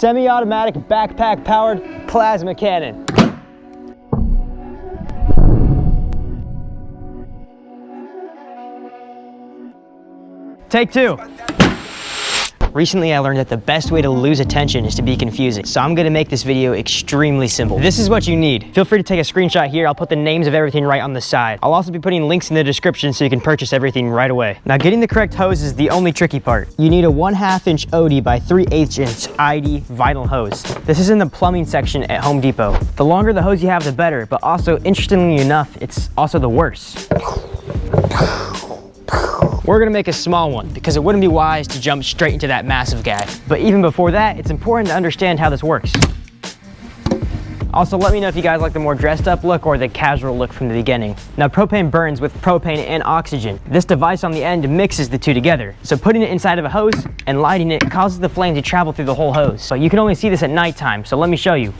semi-automatic backpack-powered plasma cannon. Take two. Recently, I learned that the best way to lose attention is to be confusing. So I'm gonna make this video extremely simple. This is what you need. Feel free to take a screenshot here. I'll put the names of everything right on the side. I'll also be putting links in the description so you can purchase everything right away. Now, getting the correct hose is the only tricky part. You need a 1/2 inch OD by 3/8 inch ID vinyl hose. This is in the plumbing section at Home Depot. The longer the hose you have, the better, but also, interestingly enough, it's also the worst. We're gonna make a small one because it wouldn't be wise to jump straight into that massive guy. But even before that, it's important to understand how this works. Also, let me know if you guys like the more dressed up look or the casual look from the beginning. Now, propane burns with propane and oxygen. This device on the end mixes the two together. So putting it inside of a hose and lighting it causes the flame to travel through the whole hose. But you can only see this at nighttime, so let me show you.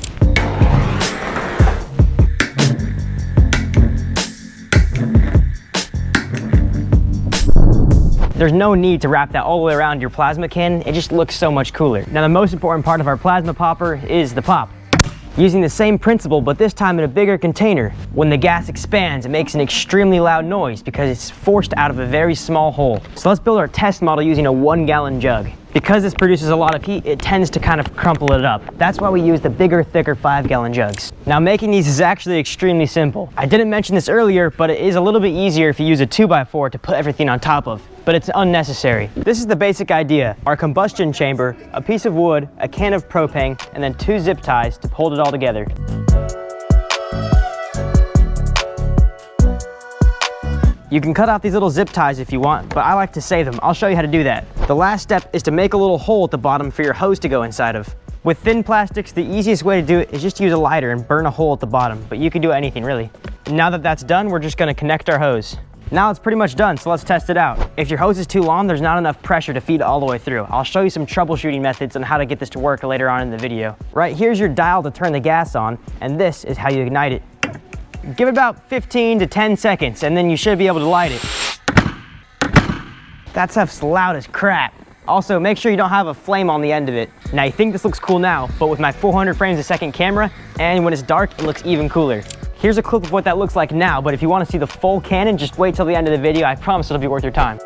There's no need to wrap that all the way around your plasma cannon. It just looks so much cooler. Now, the most important part of our plasma popper is the pop. Using the same principle, but this time in a bigger container. When the gas expands, it makes an extremely loud noise because it's forced out of a very small hole. So let's build our test model using a 1-gallon jug. Because this produces a lot of heat, it tends to kind of crumple it up. That's why we use the bigger, thicker 5-gallon jugs. Now, making these is actually extremely simple. I didn't mention this earlier, but it is a little bit easier if you use a 2x4 to put everything on top of, but it's unnecessary. This is the basic idea. Our combustion chamber, a piece of wood, a can of propane, and then 2 zip ties to hold it all together. You can cut out these little zip ties if you want, but I like to save them. I'll show you how to do that. The last step is to make a little hole at the bottom for your hose to go inside of. With thin plastics, the easiest way to do it is just use a lighter and burn a hole at the bottom, but you can do anything really. Now that that's done, we're just gonna connect our hose. Now it's pretty much done, so let's test it out. If your hose is too long, there's not enough pressure to feed all the way through. I'll show you some troubleshooting methods on how to get this to work later on in the video. Right, here's your dial to turn the gas on, and this is how you ignite it. Give it about 15 to 10 seconds, and then you should be able to light it. That stuff's loud as crap. Also, make sure you don't have a flame on the end of it. Now, you think this looks cool now, but with my 400 frames a second camera, and when it's dark, it looks even cooler. Here's a clip of what that looks like now, but if you want to see the full cannon, just wait till the end of the video. I promise it'll be worth your time.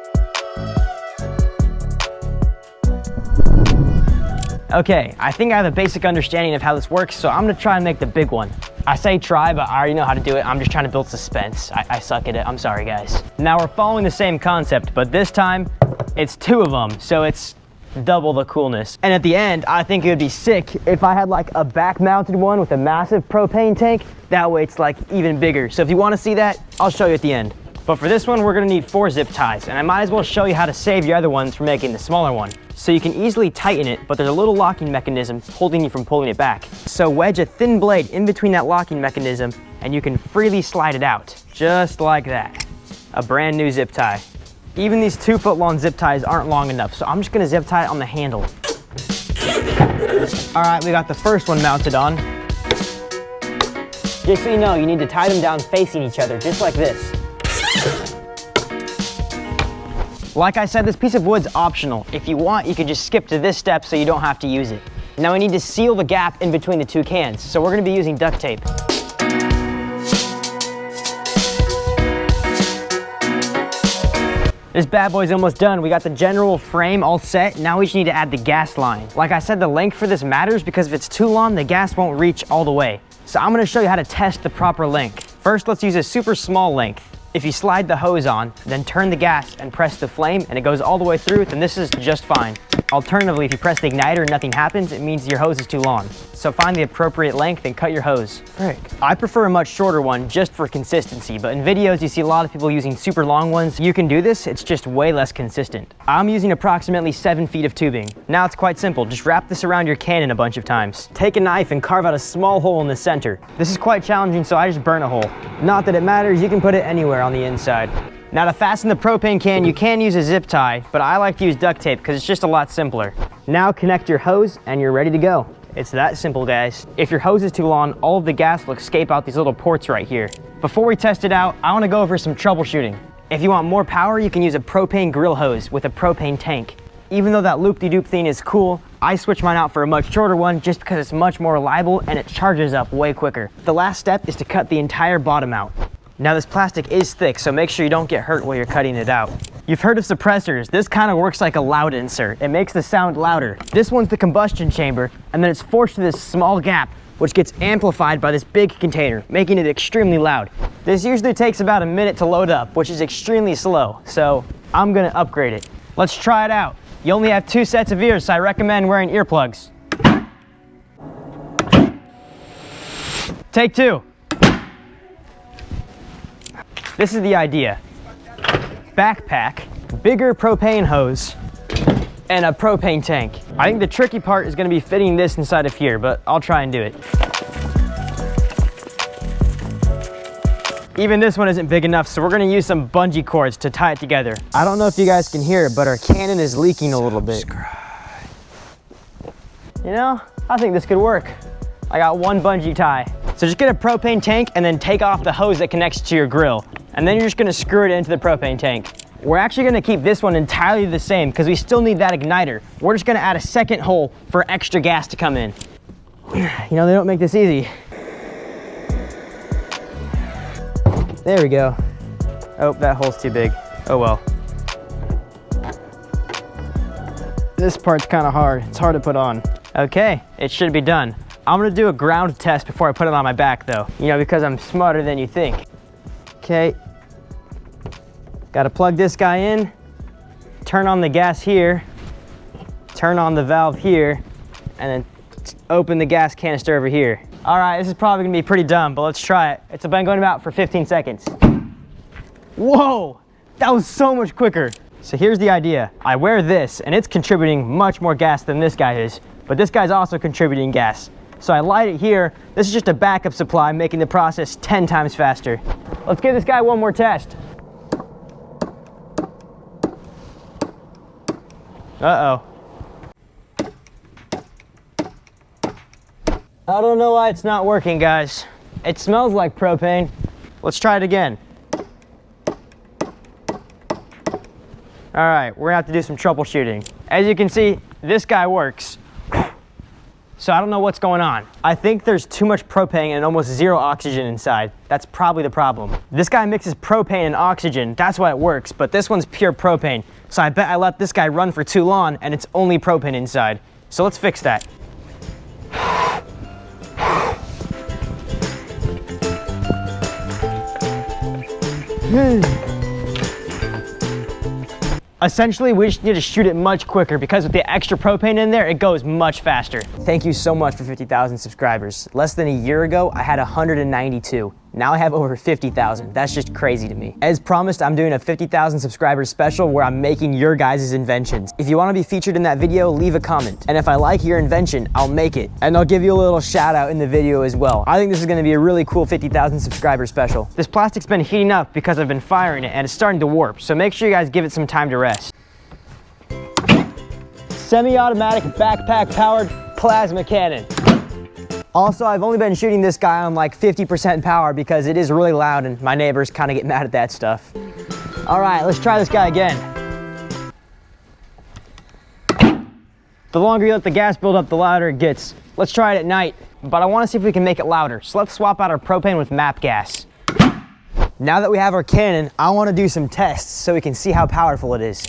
Okay, I think I have a basic understanding of how this works, so I'm gonna try and make the big one. I say try, but I already know how to do it. I'm just trying to build suspense. I suck at it, I'm sorry guys. Now we're following the same concept, but this time, it's 2 of them, so it's double the coolness. And at the end, I think it would be sick if I had like a back-mounted one with a massive propane tank. That way it's like even bigger. So if you wanna see that, I'll show you at the end. But for this one, we're gonna need 4 zip ties, and I might as well show you how to save your other ones for making the smaller one. So you can easily tighten it, but there's a little locking mechanism holding you from pulling it back. So wedge a thin blade in between that locking mechanism, and you can freely slide it out, just like that. A brand new zip tie. Even these 2-foot-long zip ties aren't long enough, so I'm just gonna zip tie it on the handle. All right, we got the first one mounted on. Just so you know, you need to tie them down facing each other, just like this. Like I said, this piece of wood's optional. If you want, you can just skip to this step so you don't have to use it. Now we need to seal the gap in between the 2 cans, so we're gonna be using duct tape. This bad boy's almost done. We got the general frame all set. Now we just need to add the gas line. Like I said, the length for this matters because if it's too long, the gas won't reach all the way. So I'm gonna show you how to test the proper length. First, let's use a super small length. If you slide the hose on, then turn the gas and press the flame and it goes all the way through, then this is just fine. Alternatively, if you press the igniter and nothing happens, it means your hose is too long. So find the appropriate length and cut your hose. Frick. I prefer a much shorter one just for consistency, but in videos you see a lot of people using super long ones. You can do this, it's just way less consistent. I'm using approximately 7 feet of tubing. Now it's quite simple, just wrap this around your cannon a bunch of times. Take a knife and carve out a small hole in the center. This is quite challenging, so I just burn a hole. Not that it matters, you can put it anywhere on the inside. Now to fasten the propane can, you can use a zip tie, but I like to use duct tape because it's just a lot simpler. Now connect your hose and you're ready to go. It's that simple, guys. If your hose is too long, all of the gas will escape out these little ports right here. Before we test it out, I want to go over some troubleshooting. If you want more power, you can use a propane grill hose with a propane tank. Even though that loop-de-doop thing is cool, I switched mine out for a much shorter one just because it's much more reliable and it charges up way quicker. The last step is to cut the entire bottom out. Now this plastic is thick, so make sure you don't get hurt while you're cutting it out. You've heard of suppressors. This kind of works like a loud insert. It makes the sound louder. This one's the combustion chamber, and then it's forced to this small gap, which gets amplified by this big container, making it extremely loud. This usually takes about a minute to load up, which is extremely slow, so I'm gonna upgrade it. Let's try it out. You only have 2 sets of ears, so I recommend wearing earplugs. Take 2. This is the idea. Backpack, bigger propane hose, and a propane tank. I think the tricky part is gonna be fitting this inside of here, but I'll try and do it. Even this one isn't big enough, so we're gonna use some bungee cords to tie it together. I don't know if you guys can hear it, but our cannon is leaking a little bit. You know, I think this could work. I got 1 bungee tie. So just get a propane tank and then take off the hose that connects to your grill. And then you're just gonna screw it into the propane tank. We're actually gonna keep this one entirely the same because we still need that igniter. We're just gonna add a second hole for extra gas to come in. You know, they don't make this easy. There we go. Oh, that hole's too big. Oh well. This part's kind of hard. It's hard to put on. Okay, it should be done. I'm gonna do a ground test before I put it on my back though. You know, because I'm smarter than you think. Okay. Gotta plug this guy in, turn on the gas here, turn on the valve here, and then open the gas canister over here. All right, this is probably gonna be pretty dumb, but let's try it. It's been going about for 15 seconds. Whoa, that was so much quicker. So here's the idea. I wear this, and it's contributing much more gas than this guy is, but this guy's also contributing gas. So I light it here. This is just a backup supply, making the process 10 times faster. Let's give this guy one more test. Uh-oh. I don't know why it's not working, guys. It smells like propane. Let's try it again. All right, we're gonna have to do some troubleshooting. As you can see, this guy works. So I don't know what's going on. I think there's too much propane and almost 0 oxygen inside. That's probably the problem. This guy mixes propane and oxygen, that's why it works, but this one's pure propane. So I bet I let this guy run for too long and it's only propane inside. So let's fix that. Essentially, we just need to shoot it much quicker because with the extra propane in there, it goes much faster. Thank you so much for 50,000 subscribers. Less than a year ago, I had 192. Now I have over 50,000. That's just crazy to me. As promised, I'm doing a 50,000 subscribers special where I'm making your guys' inventions. If you want to be featured in that video, leave a comment. And if I like your invention, I'll make it. And I'll give you a little shout out in the video as well. I think this is going to be a really cool 50,000 subscriber special. This plastic's been heating up because I've been firing it and it's starting to warp. So make sure you guys give it some time to rest. Semi-automatic backpack powered plasma cannon. Also, I've only been shooting this guy on like 50% power because it is really loud and my neighbors kind of get mad at that stuff. All right, let's try this guy again. The longer you let the gas build up, the louder it gets. Let's try it at night, but I want to see if we can make it louder. So let's swap out our propane with MAP gas. Now that we have our cannon, I want to do some tests so we can see how powerful it is.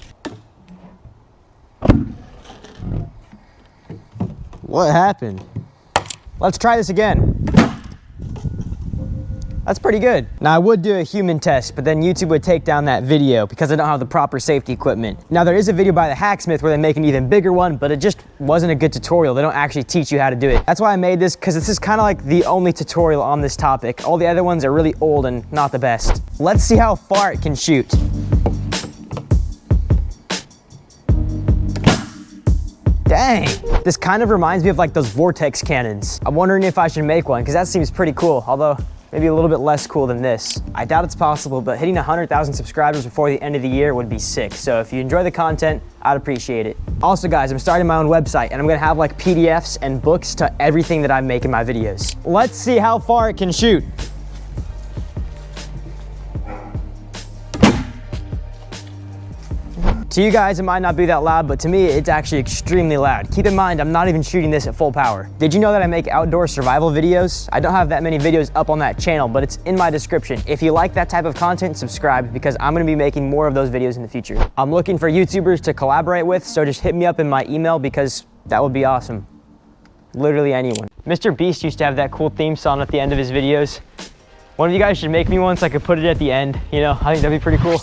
What happened? Let's try this again. That's pretty good. Now I would do a human test, but then YouTube would take down that video because I don't have the proper safety equipment. Now there is a video by the Hacksmith where they make an even bigger one, but it just wasn't a good tutorial. They don't actually teach you how to do it. That's why I made this, because this is kind of like the only tutorial on this topic. All the other ones are really old and not the best. Let's see how far it can shoot. Dang, this kind of reminds me of like those vortex cannons. I'm wondering if I should make one because that seems pretty cool, although maybe a little bit less cool than this. I doubt it's possible, but hitting 100,000 subscribers before the end of the year would be sick. So if you enjoy the content, I'd appreciate it. Also guys, I'm starting my own website and I'm gonna have like PDFs and books to everything that I make in my videos. Let's see how far it can shoot. To you guys, it might not be that loud, but to me, it's actually extremely loud. Keep in mind, I'm not even shooting this at full power. Did you know that I make outdoor survival videos? I don't have that many videos up on that channel, but it's in my description. If you like that type of content, subscribe, because I'm gonna be making more of those videos in the future. I'm looking for YouTubers to collaborate with, so just hit me up in my email because that would be awesome. Literally anyone. Mr. Beast used to have that cool theme song at the end of his videos. One of you guys should make me one so I could put it at the end. You know, I think that'd be pretty cool.